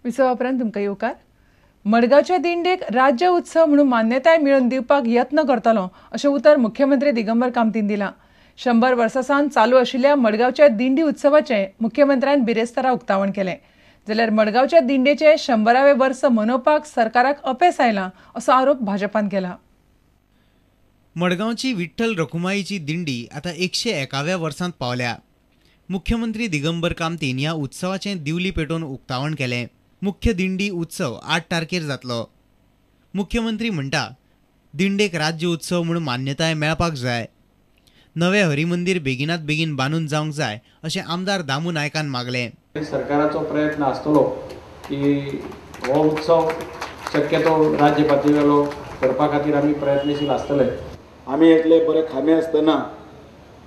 विसवा उपरांत तुमकां येवकार. मडगांवच्या दिंडेक राज्य उत्सव म्हणून मान्यताय मेळोवन दिवपाक यत्न करतलो अशें उतर मुख्यमंत्री दिगंबर कामतीन दिलां. 100 वर्सां सावन चालू आशिल्ल्या मडगांवच्या दिंडी उत्सवाचें मुख्यमंत्र्यान बिरेस्तारा उक्तावण केलें. जाल्यार मडगांवच्या दिंडेचे 100वें वर्स मनोवपाक सरकाराक अपेस आयला असो आरोप भाजपान केला. मडगांवची विठ्ठल रखुमाईची दिंडी आता 101व्या वर्सांत पावल्या. मुख्यमंत्री दिगंबर कामतीन ह्या उत्सवाचें दिवली पेटोवन उक्तावण केलें. मुख्य दिंडी उत्सव 8 तारखेर जातलो. मुख्यमंत्री म्हणटा, दिंडेक राज्य उत्सव म्हणून मान्यताय मेळपाक जाय. नवे हरिमंदीर बेगिनात बेगीन बांदून जावंक जाय अशें आमदार दामू नायकान मागलें. सरकाराचो प्रयत्न आसतलो की हो उत्सव शक्यतो राज्य पातळीवेलो करपा खातीर आमी प्रयत्नशील आसतले. आमी इतले बरे खामे आसतना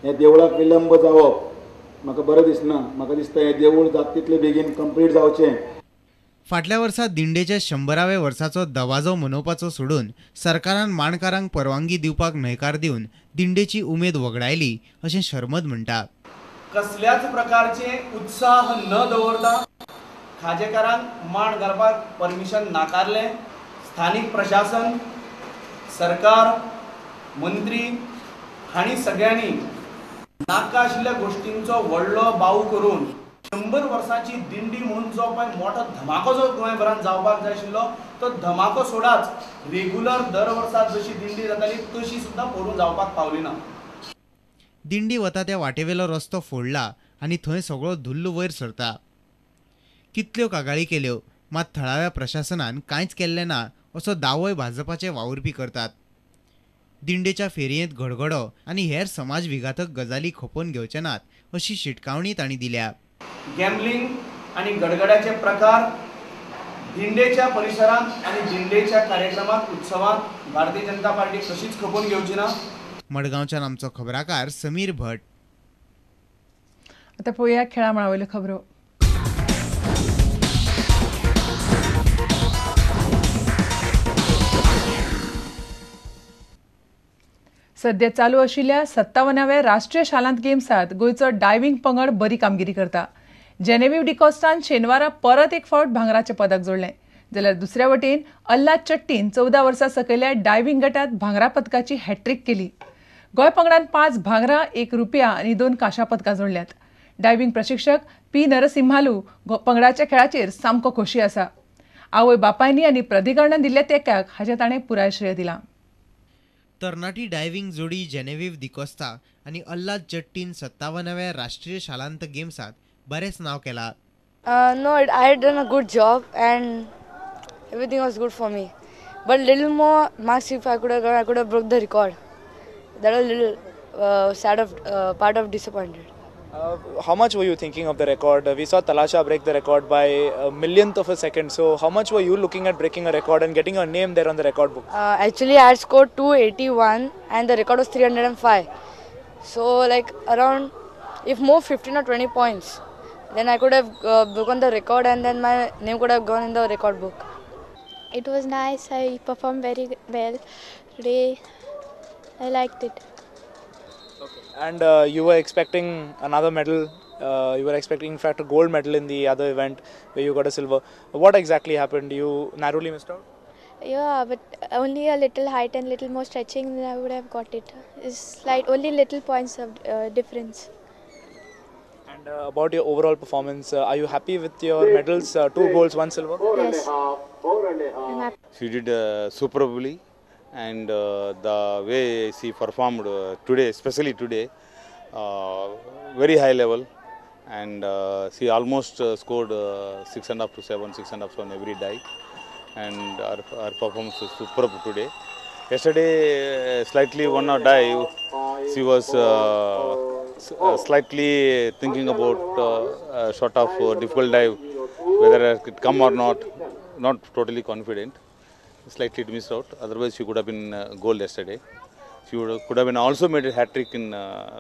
हे देवळाक विलंब जावप म्हाका बरें दिसना. म्हाका दिसता हे देवूळ जाता तितले बेगीन कंप्लीट जावचें. फाटल्या वर्सा दिंडेच्या 100व्या वर्साचो दवाजो मनोवपाचो सोडून सरकारान माणकारांक परवानगी दिवपाक न्हयकार दिवन दिंडेची उमेद वगडायली अशें शर्मद म्हणटा. कसल्याच प्रकारचे उत्साह न दवरता खाजेकारांक माण घालपाक परमिशन नाकारले. स्थानीक प्रशासन, सरकार, मंत्री हांणी सगळ्यांनी नाका आशिल्ल्या गोष्टींचो व्हडलो बाऊ करून 100 वर्सांची दिंडी म्हणून जो पळय मोठो धमाको जो गोंयभरांत जावपाक जाय आशिल्लो तो धमाको सोडाच रेग्युलर दर वर्सा जशी दिंडी जाताली तशी सुद्दां फोडून जावपाक पावली ना. दिंडी वता त्या वाटेवेलो रस्तो फोडला आनी थंय सगळो धुल्ल वयर सरता. कितल्यो कागाळी केल्यो मात थळाव्या प्रशासनान कांयच केल्लें ना असो दावोय भाजपाचे वावुरपी करतात. दिंडेच्या फेरयेंत घडघडो आनी हेर समाज विघातक गजाली खपोवन घेवचे नात अशी शिटकावणी तांणी दिल्या. गॅमलिंग आणि गडगड्याचे प्रकार दिंडेच्या परिसरात आणि दिंडेच्या कार्यक्रमात उत्सवात भारतीय जनता पार्टी कशीच खपोवन घेवची ना. मडगांवच्यान आमचो खबराकार समीर भट. आता पळोवया खेळा मळावयल्यो खबरो. सध्या चालू आशिल्ल्या 57व्या राष्ट्रीय शालांत गेम्सात गोंयचो डायव्हिंग पंगड बरी कामगिरी करता. जेनेविव डिकॉस्टान शेनवारा परत एक फावट भांगराचें पदक जोडलें. जाल्यार दुसऱ्या वटेन अल्लाद चट्टीन 14 वर्सां सकयल्या डायव्हिंग गटात भांगरा पदकाची हॅट्रिक केली. गोंय पंगडान 5 भांगरा, 1 रुपया आनी 2 कांशा पदकां जोडल्यात. डायव्हिंग प्रशिक्षक पी नरसिंहालू पंगडाच्या खेळाचेर सामको खोशी आसा. आवय बापायनी आनी प्राधिकरणान दिल्ल्या तेंक्याक हाचें ताणें पुराय श्रेय दिलां. तरणाटी डायव्हिंग जोडी जेनेविव डिकॉस्टा आनी अल्लाद चट्टीन 57व्या राष्ट्रीय शालांत गेम्सात बरेंच नांव केलां. No, I had done a good job and everything was good for me. But little more marks if I could have broke the record. That was a little sad of part of disappointed. How much were you thinking of the record? We saw Talasha break the record by a millionth of a second. So how much were you looking at breaking a record and getting your name there on the record book? Actually, I had scored 281 and the record was 305. So like around if more 15 or 20 points, then I could have broken the record and then my name could have gone in the record book. It was nice. I performed very well today. I liked it. Okay. And you were expecting another medal. You were expecting, in fact, a gold medal in the other event where you got a silver. What exactly happened? You narrowly missed out? Yeah, but only a little height and little more stretching, then I would have got it. It's like only little points of difference. And about your overall performance, are you happy with your medals? 2 golds, 1 silver? Yes. I'm happy. She did superbly, and the way she performed today, especially today, very high level, and she almost scored 6.5 to 7, 6.5 to 7 every dive, and her performance was superb today. Yesterday, slightly one dive, she was slightly thinking about a sort of difficult dive, whether it could come or not totally confident. Slightly missed out. Otherwise, she could have been gold yesterday. She could have been also made a hat trick in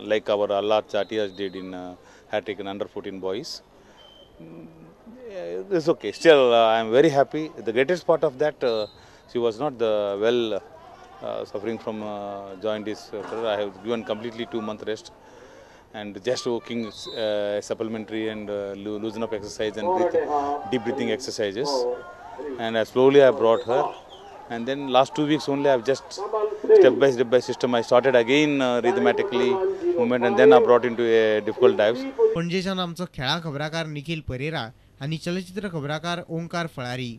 like our Allah Chatias did in hat trick in under 14 boys. It's okay. Still, I am very happy. The greatest part of that, she was not suffering from jaundice. I have given completely 2-month rest. and just walking supplementary and loosen up exercise and deep breathing exercises. And slowly I brought her, and then last 2 weeks only I've just step by system I started again rhythmatically movement, and then I brought into a difficult dives. पणजेच्यान आमचो खेळा खबराकार निखिल परेरा आणि चलचित्र खबराकार ओंकार फळारी.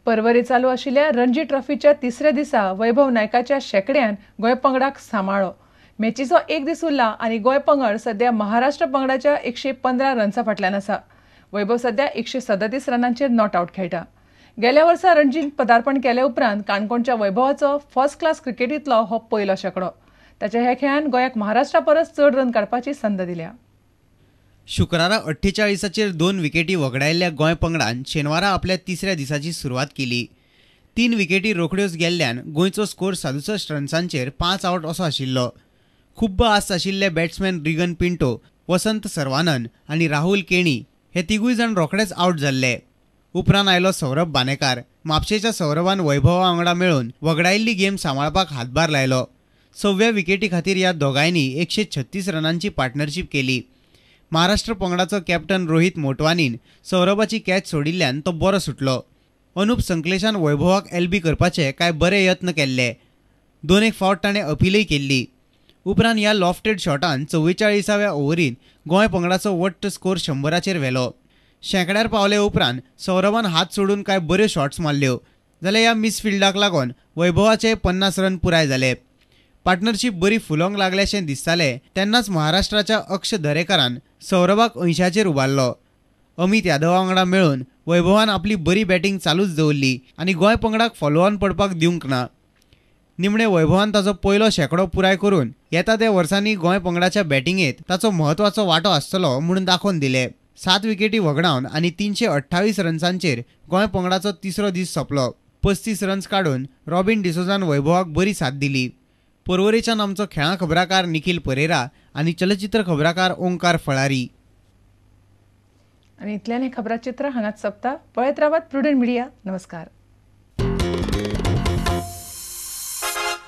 परवरी चालू आशिल्ल्या रणजी ट्रॉफीच्या तिसऱ्या दिसा वैभव नायकाच्या शेकड्यान गोंय पंगडाक सांबाळ्ळो. मॅचीचो एक दीस उरला आनी गोंय पंगड सध्या महाराष्ट्र पंगडाच्या 115 रन्सां फाटल्यान आसा. वैभव सध्या 137 रनांचेर नॉट आउट खेळटा. गेल्या वर्सा रणजींत पदार्पण केले उपरांत काणकोणच्या वैभवाचो फर्स्ट क्लास क्रिकेटींतलो हो पयलो शेकडो. ताच्या ह्या खेळान गोंयाक महाराष्ट्रा परस चड रन काडपाची संद दिल्या. शुक्रारा 48चेर 2 विकेटी वगडायल्ल्या गोंय पंगडान शेनवारा आपल्या तिसऱ्या दिसाची सुरवात केली. 3 विकेटी रोखड्योच गेल्ल्यान गोंयचो स्कोर 67 रन्सांचेर 5 आउट असो आशिल्लो. खूब आस आशिल्ले बॅट्समॅन रिगन पिंटो, वसंत सर्वानन आनी राहुल केणी हे तिगूय जाण रोखडेच आउट जाल्ले. उपरांत आयलो सौरभ बानेकार. म्हापशेच्या सौरभान वैभवा वांगडा मेळून वगडायिल्ली गेम सांबाळपाक हातभार लायलो. 6व्या विकेटी खातीर ह्या दोगांयनी 136 रनांची पार्टनरशिप केली. महाराष्ट्र पंगडाचो कॅप्टन रोहित मोटवानीन सौरभाची कॅच सोडिल्ल्यान तो बरो सुटलो. अनुप संकलेशान वैभवाक एलबी करपाचे कांय बरे यत्न केल्ले. 2 फावट ताणें अपीलय केल्ली. उपरांत ह्या लॉफ्टेड शॉटान 44व्या ओव्हरीन गोंय पंगडाचो वट्ट स्कोर 100चेर व्हेलो. शेकड्यार पावले उपरांत सौरभान हात सोडून कांय बऱ्यो शॉट्स मारल्यो जाल्यार ह्या मिसफिल्डाक लागून वैभवाचे 50 रन पुराय जाले. पार्टनरशिप बरी फुलोंक लागल्याशें दिसतालें तेन्नाच महाराष्ट्राच्या अक्ष दरेकरान सौरभाक 80चेर उबारलो. अमित यादवा वांगडा मेळून वैभवान आपली बरी बॅटिंग चालूच दवरली आनी गोंय पंगडाक फॉलो ऑन पडपाक दिवंक ना. निमणे वैभवान ताचो पयलो शेकडो पुराय करून येता त्या वर्सांनी गोंय पंगडाच्या बॅटिंगेंत ताचो महत्वाचो वांटो आसतलो म्हणून दाखोवन दिले. 7 विकेटी वगडावन आनी 328 रन्सांचेर गोंय पंगडाचो तिसरो दीस सोंपलो. 35 रन्स काडून रॉबिन डिसोजान वैभवाक बरी साथ दिली. परवरीच्यान आमचो खेळा खबराकार निखिल परेरा आनी चलचित्र खबराकार ओंकार फळारी. आनी इतल्यान हें खबराचित्र हांगाच सोंपता. पळयत रावात प्रुडंट मिडिया. नमस्कार.